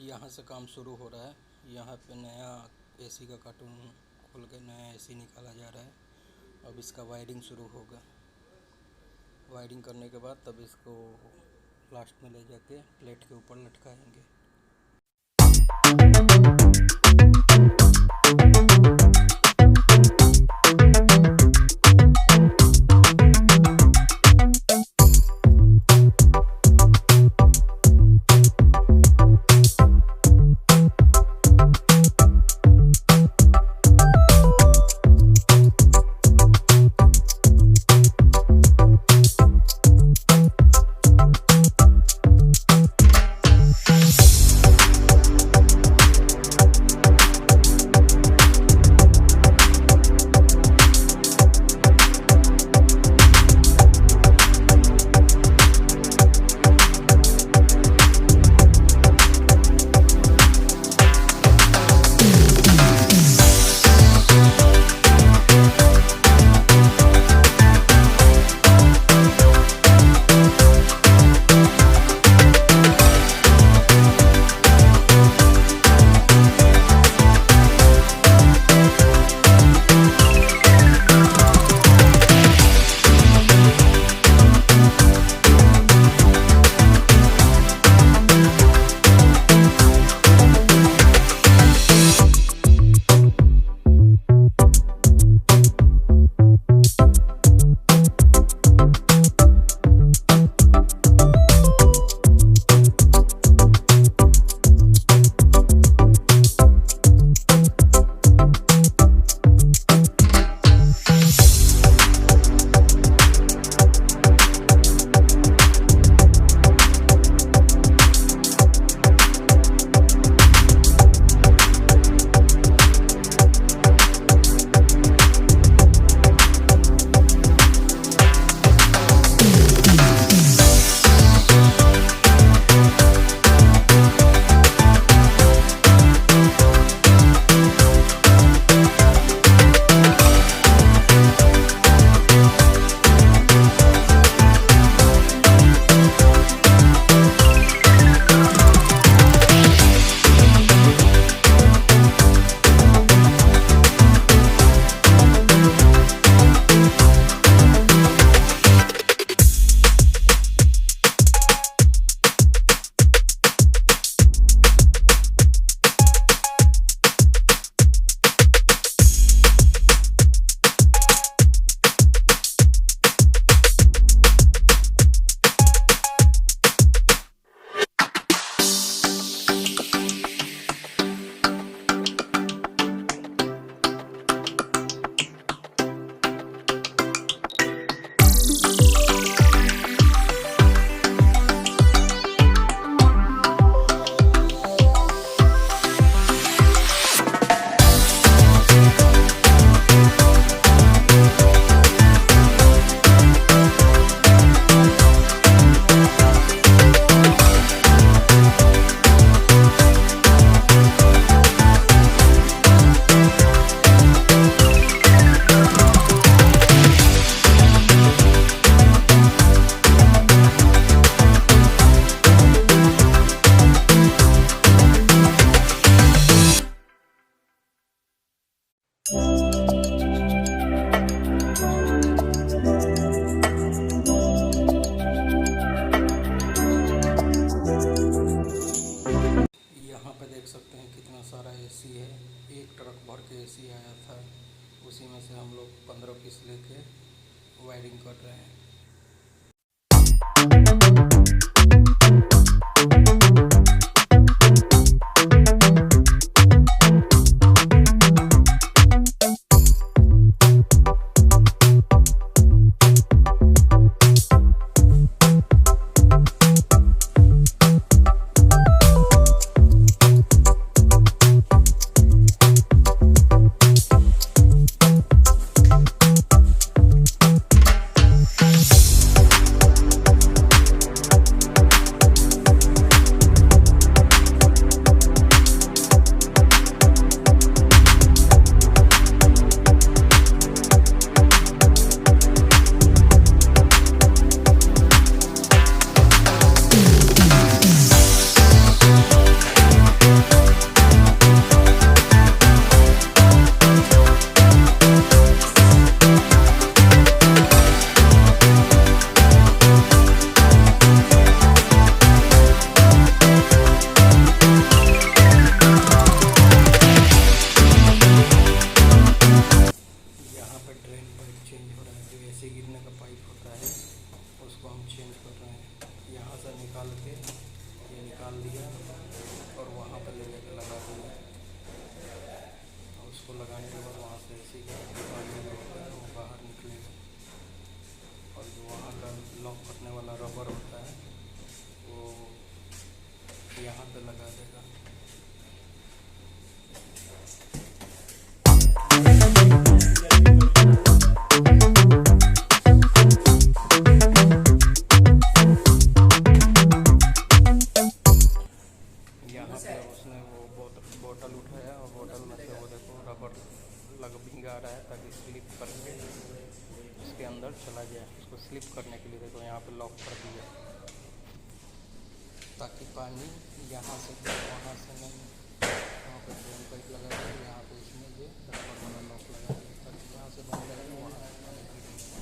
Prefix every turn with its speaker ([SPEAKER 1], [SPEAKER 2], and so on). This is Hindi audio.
[SPEAKER 1] यहाँ से काम शुरू हो रहा है। यहाँ पे नया एसी का कार्टून खोल के नया एसी निकाला जा रहा है। अब इसका वायरिंग शुरू होगा। वायरिंग करने के बाद तब इसको लास्ट में ले जाके प्लेट के ऊपर लटकाएंगे। एसी आया था, उसी में से हम लोग 15 पीस लेके वायरिंग कर रहे हैं। डाल दिया और वहाँ पर ले जाके लगा दिया। और उसको लगाने के बाद वहाँ से एसी का पानी होता है वो बाहर निकलेगा और जो वहाँ का लॉक करने वाला रबर होता है वो यहाँ पे लगा देगा। यहाँ पे उसने वो बोतल उठाया और बोतल में से वो देखो रबर भिंगा रहा है ताकि स्लिप करके उसके अंदर चला जाए। उसको स्लिप करने के लिए देखो यहाँ पे लॉक कर दिया ताकि पानी यहाँ से वहाँ से नहीं। वहाँ पे ड्रेन पाइप लगा दिया, यहाँ पे इसमें ये रबर वाला लॉक लगा दिया ताकि यहाँ से बंद करेंगे वहाँ से पानी गिरेगा।